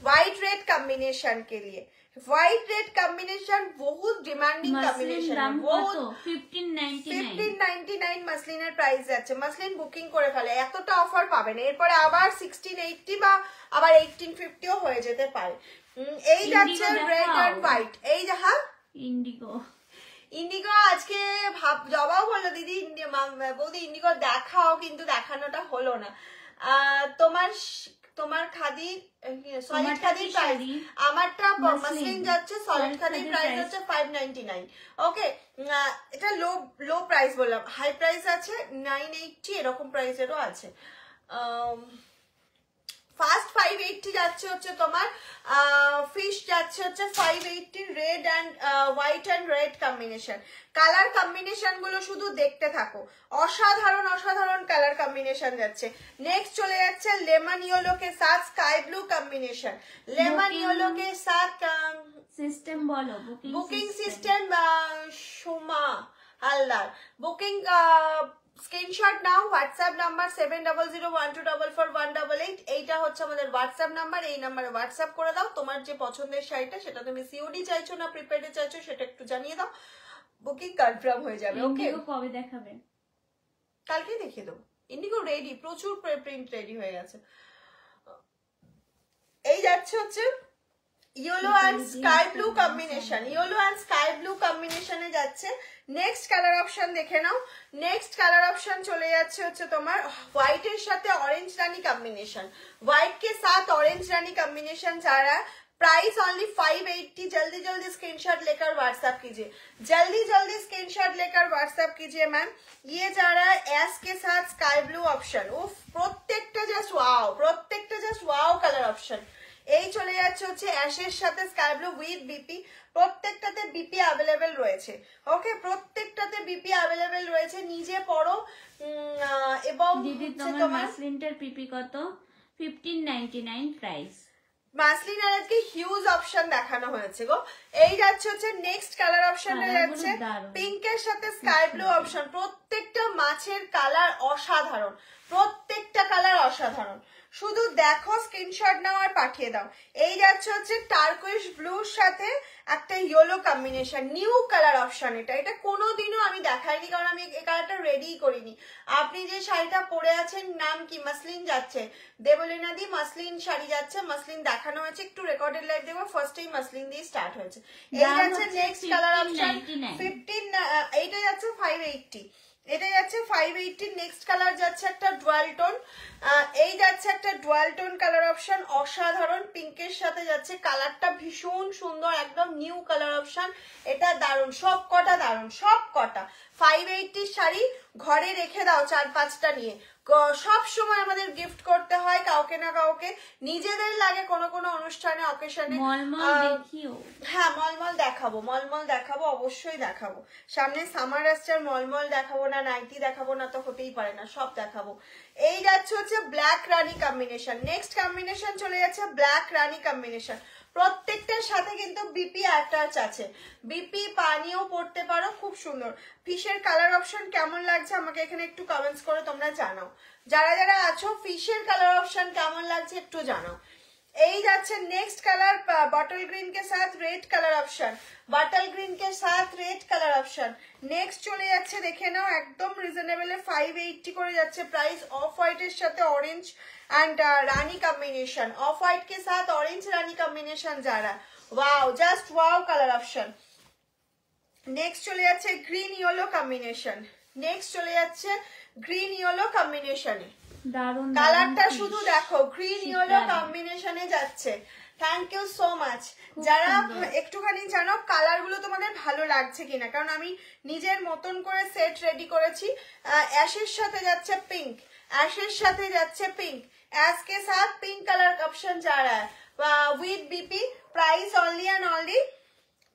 वाइट रेड कॉम्बिनेशन के लिए। व्हाइट रेड कॉम्बिनेशन बहुत डिमांडिंग कॉम्बिनेशन है, बहुत 1599 মাসলিনের প্রাইস যাচ্ছে। মাসলিন বুকিং করে ফেলে, এতটা অফার পাবে না। এরপরে আবার 1680 বা আবার 1850ও হয়ে যেতে পারে। এই যাচ্ছে রেড এন্ড হোয়াইট। এই যা ইন্ডিগো, ইন্ডিগো আজকে জবাও বললো দিদি বৌদি ইন্ডিগো দেখাও, কিন্তু দেখানোটা হলো না। তোমার খাদি সলিড খাদির প্রাইস, আমারটা মাসলিন যাচ্ছে, সলিড খাদির প্রাইস হচ্ছে 599। ওকে, এটা লো প্রাইস বললাম, হাই প্রাইস আছে 980, এরকম প্রাইসেরও আছে। ফার্স্ট 580 যাচ্ছে হচ্ছে তোমার ফিশ যাচ্ছে হচ্ছে 580 red and white and red combination. Colour combination গুলো শুধু দেখতে থাকো, অসাধারণ অসাধারণ কালার কম্বিনেশন যাচ্ছে। নেক্সট চলে যাচ্ছে লেমন ইয়েলো के साथ sky blue combination. Lemon yellow के साथ सिस्टम बोलो, booking system Suma Haldar. Booking screenshot নাও, হোয়াটসঅ্যাপ নাম্বার 7001244188, এইটা হচ্ছে আমাদের হোয়াটসঅ্যাপ নাম্বার। এই নাম্বারে হোয়াটসঅ্যাপ করে দাও তোমার যে পছন্দের শাড়িটা, সেটা তুমি সিওডি চাইছো না প্রিপেডে চাইছো সেটা একটু জানিয়ে দাও, বুকিং কনফার্ম হয়ে যাবে। ওকে, কবে দেখাবে? কালকে দেখিয়ে দেবো। ইন্ডিগো রেডি, প্রচুর প্রিন্ট রেডি হয়ে গেছে। এই যাচ্ছে হচ্ছে yellow and sky blue combination, yellow and sky blue কম্বিনেশনে যাচ্ছে। নেক্সট কালার অপশন দেখে নাও। নেক্সট কালার অপশন চলে যাচ্ছে হচ্ছে তোমার হোয়াইটের সাথে অরেঞ্জ রানী কম্বিনেশন, হোয়াইট के साथ ऑरेंज रानी कॉम्बिनेशन जा रहा है। Price only 580। जल्दी जल्दी स्क्रीनशॉट लेकर व्हाट्सएप कीजिए, जल्दी जल्दी स्क्रीनशॉट लेकर व्हाट्सएप कीजिए मैम। ये जा रहा है एस के साथ स्काई ब्लू ऑप्शन। उफ, প্রত্যেকটা জাস্ট ওয়াও, প্রত্যেকটা জাস্ট ওয়াও কালার অপশন। এই চলে যাচ্ছে হচ্ছে অ্যাশের সাথে স্কাই ব্লু উইথ বিপি। প্রত্যেকটাতে বিপি অ্যাভেলেবেল রয়েছে। ওকে, প্রত্যেকটাতে বিপি অ্যাভেলেবেল রয়েছে। নিজে পড়ো। এবং দিদি তোমার মাসলিনটার পিপি কত? 1599 প্রাইস। মাসলিন আর আজকে হিউজ অপশন দেখানো হয়েছে গো। এই যাচ্ছে হচ্ছে নেক্সট কালার অপশনে যাচ্ছে পিঙ্কের সাথে স্কাই ব্লু অপশন। প্রত্যেকটা মাছের কালার অসাধারণ, প্রত্যেকটা কালার অসাধারণ। শুধু দেখো, স্ক্রিনশট নাও আর পাঠিয়ে দাও। এই যাচ্ছে হচ্ছে টার্কুইশ ব্লুর সাথে একটা yellow combination, new colour option. এটা কোনোদিনও আমি দেখাইনি, কারণ আমি এই কালারটা রেডি করিনি। আপনি যে শাড়িটা পরে আছেন নাম কি? মাসলিন যাচ্ছে, দেবলীনা দি মাসলিন শাড়ি যাচ্ছে, মাসলিন দেখানো হয়েছে। একটু রেকর্ডেড লাইভ দেখবো, ফার্স্টেই মাসলিন দিয়ে স্টার্ট হয়েছে। এই যাচ্ছে নেক্সট কালার অপশন 15। এইটা যাচ্ছে 580, এটা যাচ্ছে 580। নেক্সট কালার যাচ্ছে একটা ডুয়াল টোন। এই যাচ্ছে একটা ডুয়াল টোন কালার অপশন, অসাধারণ। পিঙ্কের সাথে যাচ্ছে, কালারটা ভীষণ সুন্দর, একদম নিউ কালার অপশন। এটা দারুণ, সব কটা দারুণ, সব কটা। 580 শাড়ি ঘরে রেখে দাও 4-5টা নিয়ে। সব সময় আমাদের গিফট করতে হয় কাউকে না কাউকে, নিজেদের লাগে কোনো কোনো অনুষ্ঠানে অকেশনে। হ্যাঁ, মলমল দেখাবো, মলমল দেখাবো, অবশ্যই দেখাবো। সামনে সামার আসছে, মলমল দেখাবো না, নাইটি দেখাবো না তো হতেই পারে না, সব দেখাবো। এই যাচ্ছে হচ্ছে ব্ল্যাক রানী কম্বিনেশন। নেক্সট কম্বিনেশন চলে যাচ্ছে ব্ল্যাক রানী কম্বিনেশন। প্রত্যেকটার সাথে কিন্তু বিপি অ্যাটাচ আছে, বিপি পানিও পড়তে পারো, খুব সুন্দর। ফিশের কালার অপশন কেমন লাগছে আমাকে এখানে একটু কমেন্টস করে তোমরা জানাও। যারা যারা আছো ফিশের কালার অপশন কেমন লাগছে একটু জানাও। এই যাচ্ছে নেক্সট কালার बॉटल ग्रीन के साथ red colour option, bottle green के साथ रेड कलर ऑप्शन। नेक्स्ट চলে যাচ্ছে দেখে নাও, একদম রিজনেবল এ 580 করে যাচ্ছে প্রাইস। অফ হোয়াইট এর সাথে orange and Rani combination, of white के साथ ऑरेंज रानी कॉम्बिनेशन जा रहा है। Wow, just wow colour option. Next চলে যাচ্ছে গ্রিন ইয়েলো কম্বিনেশন। নেক্সট চলে যাচ্ছে গ্রিন ইয়েলো কম্বিনেশনে, দারুন কালারটা শুধু দেখো, গ্রিন ইয়েলো কম্বিনেশনে যাচ্ছে। Thank you so much. যারা একটুখানি জানো কালার গুলো তোমাদের ভালো লাগছে কিনা, কারণ আমি নিজের মতন করে সেট রেডি করেছি। অ্যাশের সাথে যাচ্ছে পিঙ্ক, অ্যাশের সাথে যাচ্ছে পিঙ্ক, অ্যাশ के साथ पिंक कलर ऑप्शन जा रहा है with BP. Price only and only,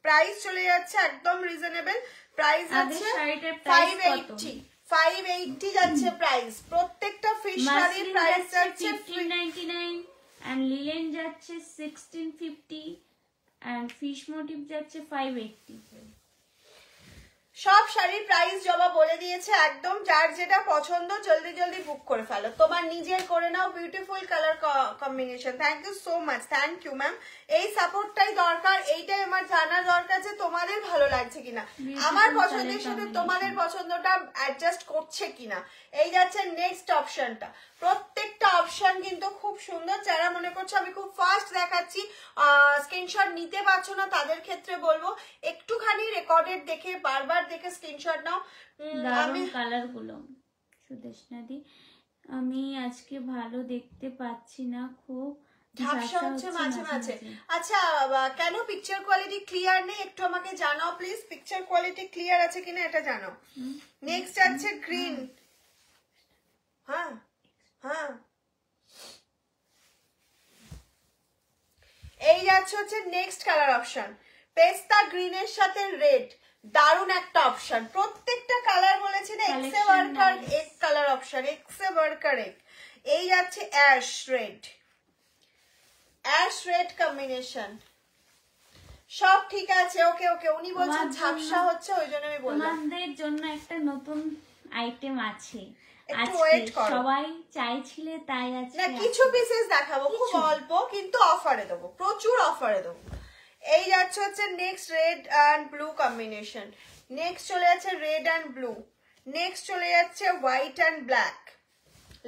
price চলে যাচ্ছে একদম রিজনেবল। প্রাইস আছে 580, 580 যাচ্ছে প্রাইস। প্রত্যেকটা ফিশ শাড়ির প্রাইস যাচ্ছে 1599 এন্ড লিলেন যাচ্ছে 1650 এন্ড ফিশ মোটিভ যাচ্ছে 580। সব শাড়ির প্রাইস জবা বলে দিয়েছে একদম। যার যেটা পছন্দ জলদি জলদি বুক করে ফেলো, তোমার নিজের করে নাও। Beautiful colour combination. Thank you so much, thank you ma'am. এই সাপোর্টটাই দরকার, এইটাই আমার জানা দরকার যে তোমাদের ভালো লাগছে কিনা, আমার পছন্দের সাথে তোমাদের পছন্দটা অ্যাডজাস্ট করছে কিনা। এই যাচ্ছে নেক্সট অপশনটা। প্রত্যেকটা অপশন কিন্তু খুব সুন্দর। যারা মনে করছো আমি খুব ফাস্ট দেখাচ্ছি, স্ক্রিনশট নিতে পারছো না, তাদের ক্ষেত্রে বলবো একটুখানি রেকর্ডেড দেখে বারবার দেখে স্ক্রিনশট নাও। আমি কালার গুলো সুদেশনাদি, আমি আজকে ভালো দেখতে পাচ্ছি না, খুব ঝাপসা হচ্ছে মাঝে মাঝে। আচ্ছা, কেন পিকচার কোয়ালিটি ক্লিয়ার নেই একটু আমাকে জানাও প্লিজ। পিকচার কোয়ালিটি ক্লিয়ার আছে কিনা এটা জানাও। নেক্সট আছে গ্রিন। হ্যাঁ হ্যাঁ, এই যাচ্ছে হচ্ছে নেক্সট কালার অপশন, পেস্তা গ্রিনের সাথে রেড, দারুন একটা অপশন। প্রত্যেকটা কালার বলেছি না এক্সে ওয়ার্কার এক কালার অপশন, এক্সে ওয়ার্কার এক। এই যাচ্ছে ash red, ash red combination, সব ঠিক আছে। ওকে ওকে, উনি বলছেন ঝাপসা হচ্ছে, ওই জন্য আমি বললাম তোমাদের জন্য একটা নতুন আইটেম আছে, একটু ওয়েট আজকে করো। সবাই চাইছিলে তাই আছে না কিছু পিসেস দেখাবো, খুব অল্প, কিন্তু অফারে দেবো, প্রচুর অফারে দেবো। এই যাচ্ছে হচ্ছে next red and blue combination, next চলে যাচ্ছে রেড অ্যান্ড ব্লু, নেক্সট চলে যাচ্ছে white and black,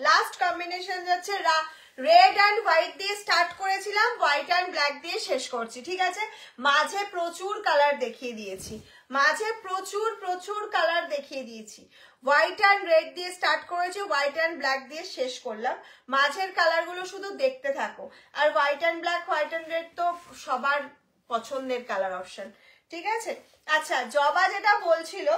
last combination যাচ্ছে রেড অ্যান্ড হোয়াইট দিয়ে স্টার্ট করেছিলাম, হোয়াইট অ্যান্ড ব্ল্যাক দিয়ে শেষ করছি, ঠিক আছে। মাঝে প্রচুর কালার দেখিয়ে দিয়েছি, মাঝে প্রচুর প্রচুর কালার দেখিয়ে দিয়েছি। হোয়াইট অ্যান্ড রেড দিয়ে স্টার্ট করেছি, হোয়াইট অ্যান্ড ব্ল্যাক দিয়ে শেষ করলাম, মাঝের কালারগুলো শুধু দেখতে থাকো। আর white and black, white and red তো সবার পছন্দের কালার অপশন, ঠিক আছে। আচ্ছা, জবা যেটা বলছিল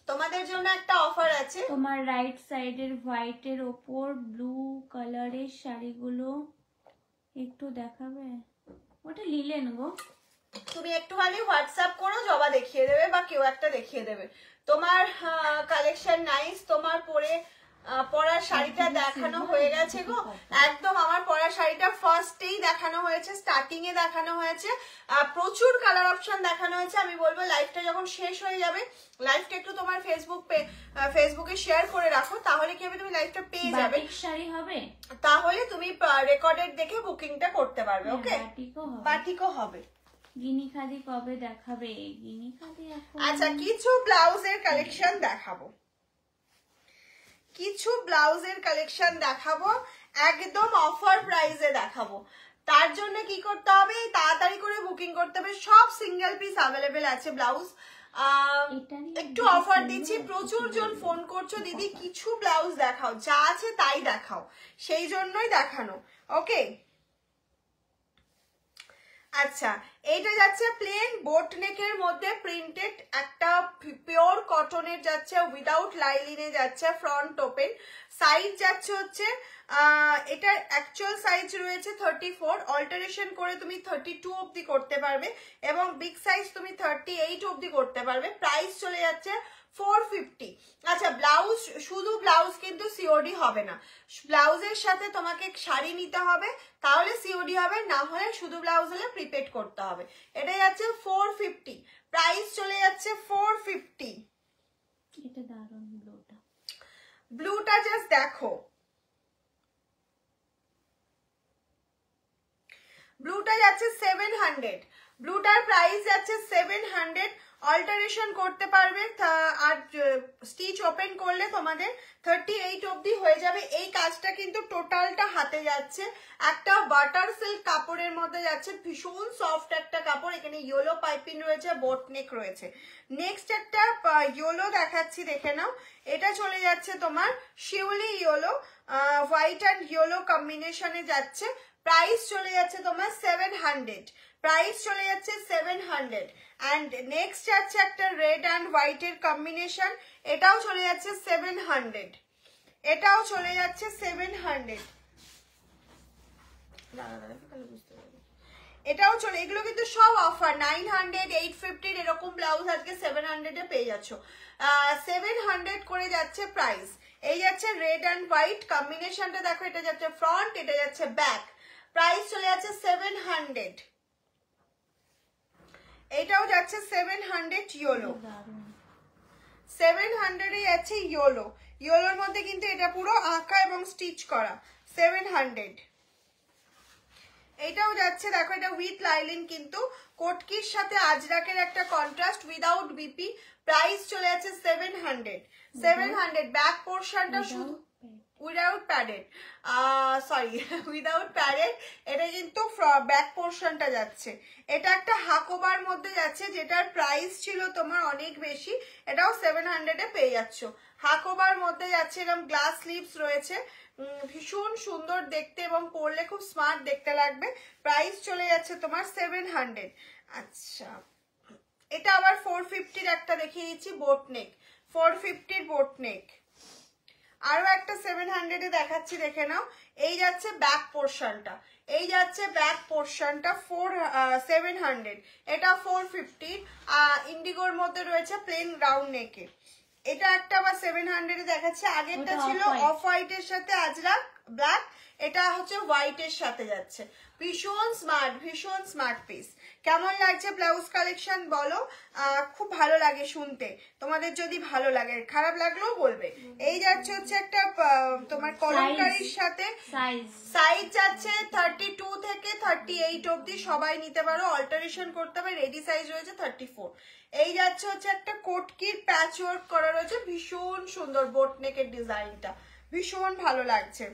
তোমাদের জন্য একটা অফার আছে। তোমার রাইট সাইডের হোয়াইটের ওপর ব্লু কালারের শাড়িগুলো একটু দেখাবে, ওটা লিলেন গো। তুমি একটুখানি হোয়াটসঅ্যাপ করো, জবা দেখিয়ে দেবে বা কেউ একটা দেখিয়ে দেবে। তোমার কালেকশন নাইস, তোমার পরার শাড়িটা দেখানো হয়ে গেছে গো, একদম আমার পরার শাড়িটা ফার্স্টেই দেখানো হয়েছে, স্টার্টিং এ দেখানো হয়েছে, প্রচুর কালার অপশন দেখানো হয়েছে। আমি বলবো লাইভটা যখন শেষ হয়ে যাবে, লাইভটা একটু তোমার ফেসবুকে শেয়ার করে রাখো, তাহলে কি হবে তুমি লাইভটা পেয়ে যাবে। শাড়ি হবে, তাহলে তুমি রেকর্ডেড দেখে বুকিংটা করতে পারবে। ওকে, বাটিকও হবে। গিনি খাদি কবে দেখাবে? গিনি খাদি এখন। আচ্ছা, কিছু ব্লাউজের কালেকশন দেখাবো, কিছু ব্লাউজের কালেকশন দেখাবো, একদম অফার প্রাইসে দেখাবো। তার জন্য কি করতে হবে, তাড়াতাড়ি করে বুকিং করতে হবে। সব সিঙ্গেল পিস অ্যাভেলেবেল আছে ব্লাউজ। একটু অফার দিচ্ছি, প্রচুর জন ফোন করছো দিদি কিছু ব্লাউজ দেখাও, যা আছে তাই দেখাও, সেই জন্যই দেখানো। ওকে, আচ্ছা, এইটা যাচ্ছে প্লেন বোট নেকের মধ্যে প্রিন্টেড, একটা পিওর কটনের যাচ্ছে, উইদাউট লাইলিনে যাচ্ছে, ফ্রন্ট ওপেন, সাইজ যাচ্ছে হচ্ছে এটার অ্যাকচুয়াল সাইজ রয়েছে 34, অল্টারেশন করে তুমি 32 অবধি করতে পারবে, এবং বিগ সাইজ তুমি 38 অবধি করতে পারবে। প্রাইস চলে যাচ্ছে 450। আচ্ছা, ব্লাউজ, শুধু ব্লাউজ কিন্তু সিওডি হবে না, ব্লাউজের সাথে তোমাকে শাড়ি নিতে হবে, তাহলে সিওডি হবে, না হলে শুধু ব্লাউজ হলে প্রিপেড করতে হবে। এটা যাচ্ছে 450, প্রাইস চলে যাচ্ছে 450। এটা দারুণ, ব্লুটা, ব্লুটা জাস্ট দেখো, ব্লুটা যাচ্ছে 700, ব্লুটার প্রাইস যাচ্ছে 700, অল্টারেশন করতে পারবে, আর স্টিচ ওপেন করলে তোমাদের 38 অবধি হয়ে যাবে। এই কাজটা কিন্তু টোটালটা হাতে যাচ্ছে, একটা বাটার সিল্ক কাপড়ের মধ্যে যাচ্ছে, ভীষণ সফট একটা কাপড়। এখানে ইয়েলো পাইপিং রয়েছে, বোট নেক রয়েছে। নেক্সট একটা ইয়েলো দেখাচ্ছি, দেখে নাও। এটা চলে যাচ্ছে তোমার শিউলি ইয়েলো, হোয়াইট অ্যান্ড ইয়েলো কম্বিনেশনে যাচ্ছে, প্রাইস চলে যাচ্ছে তোমার 700, প্রাইস চলে যাচ্ছে 700। অ্যান্ড নেক্সট যাচ্ছে একটা রেড অ্যান্ড হোয়াইটের কম্বিনেশন, এটাও চলে যাচ্ছে 700, এটাও চলে যাচ্ছে 700। এটাও চলে, এগুলো কিন্তু সব অফার, 900, 850 এরকম ব্লাউজ আজকে 700 এ পেয়ে যাচ্ছ। 700 করে যাচ্ছে প্রাইস। এই যাচ্ছে রেড অ্যান্ড হোয়াইট কম্বিনেশনটা দেখো, এটা যাচ্ছে ফ্রন্ট, এটা যাচ্ছে ব্যাক, প্রাইস চলে যাচ্ছে 700। এটাও যাচ্ছে 700 ইয়েলো, 700 এ যাচ্ছে ইয়েলো, ইয়েলোর মধ্যে কিন্তু এটা পুরো আঁকা এবং স্টিচ করা, 700। এটাও যাচ্ছে দেখো, এটা উইথ লাইলিন, কিন্তু কোটকির সাথে আজরাকের একটা কন্ট্রাস্ট, উইদাউট বিপি, প্রাইস চলে যাচ্ছে 700, 700। ব্যাক পোর্শনটা শুধু without padded, sorry without padded, এটা কিন্তু ব্যাক পোর্শনটা যাচ্ছে। এটা একটা হাকোবার মধ্যে যাচ্ছে, যেটার প্রাইস ছিল তোমার অনেক বেশি, এটাও 700 এ পেয়ে যাচ্ছ। হাকোবার মধ্যে যাচ্ছে, এরকম গ্লাস স্লিভস রয়েছে, ভীষণ সুন্দর দেখতে এবং পরলে খুব স্মার্ট দেখতে লাগবে। প্রাইস চলে যাচ্ছে তোমার 700। আচ্ছা, এটা আবার 450-র একটা দেখিয়ে দিচ্ছি, বোট নেক, 450-র বোট নেক। আরো একটা 700 এ দেখাচ্ছি, দেখে নাও। এই যাচ্ছে ব্যাক পোর্শনটা, এই যাচ্ছে ব্যাক পোর্শনটা 700, এটা 450। ইন্ডিগোর মধ্যে রয়েছে প্লেন রাউন্ড নেকে। এটা একটা আবার 700 এ দেখাচ্ছে। আগেরটা ছিল অফ হোয়াইটের সাথে আজরাক ব্ল্যাক, এটা হচ্ছে হোয়াইটের সাথে যাচ্ছে। ভীষণ স্মার্ট পিস। কেমন লাগছে ব্লাউজ কালেকশন বলো? খুব ভালো লাগে শুনতে, তোমাদের যদি ভালো লাগে, খারাপ লাগলেও বলবে। এই যাচ্ছে হচ্ছে একটা তোমার কলমকারীর সাথে, সাইজ যাচ্ছে 32 থেকে 38 অবধি, সবাই নিতে পারো, অল্টারেশন করতে হবে। রেডি সাইজ রয়েছে 34। এই যাচ্ছে হচ্ছে একটা কোটকির প্যাচ ওয়ার্ক করা রয়েছে, ভীষণ সুন্দর বোট নেকের ডিজাইনটা, ভীষণ ভালো লাগছে।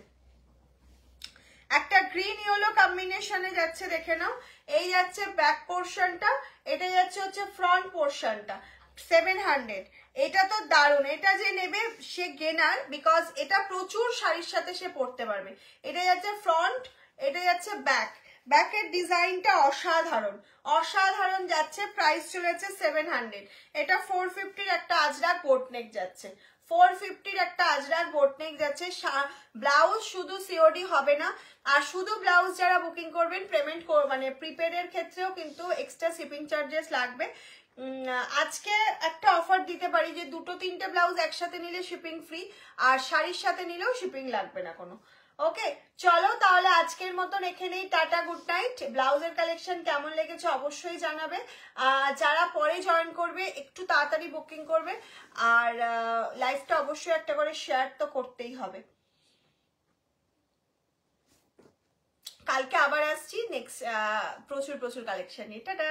একটা গ্রিন ইয়েলো কম্বিনেশনে যাচ্ছে, দেখে নাও। এই যাচ্ছে ব্যাক পোর্শনটা, এটা যাচ্ছে হচ্ছে ফ্রন্ট পোর্শনটা 700। এটা তো দারুণ, এটা যে নেবে সে গেনার, বিকজ এটা প্রচুর শাড়ির সাথে সে পরতে পারবে। এটা যাচ্ছে ফ্রন্ট, এটা যাচ্ছে ব্যাক, ব্যাকের ডিজাইনটা অসাধারণ অসাধারণ যাচ্ছে। প্রাইস চলেছে 700। এটা 450-র একটা আজরাক বোটনেক যাচ্ছে, 450-র একটা আজরাক বোটনেক যাচ্ছে। ব্লাউজ শুধু সিওডি হবে না, আর শুধু ব্লাউজ যারা বুকিং করবেন পেমেন্ট মানে প্রিপেডের ক্ষেত্রেও কিন্তু এক্সট্রা শিপিং চার্জেস লাগবে। আজকে একটা অফার দিতে পারি যে 2-3টে ব্লাউজ একসাথে নিলে শিপিং ফ্রি, আর শাড়ির সাথে নিলেও শিপিং লাগবে না কোনো। ওকে, চলো তাহলে আজকের মতন এখানেই টাটা, গুড নাইট। ব্লাউজের কালেকশন কেমন লেগেছে অবশ্যই জানাবে। যারা পরে জয়েন করবে একটু তাড়াতাড়ি বুকিং করবে, আর লাইভটা অবশ্যই একটা করে শেয়ার তো করতেই হবে। কালকে আবার আসছি নেক্সট প্রচুর কালেকশন নিয়ে। টাটা।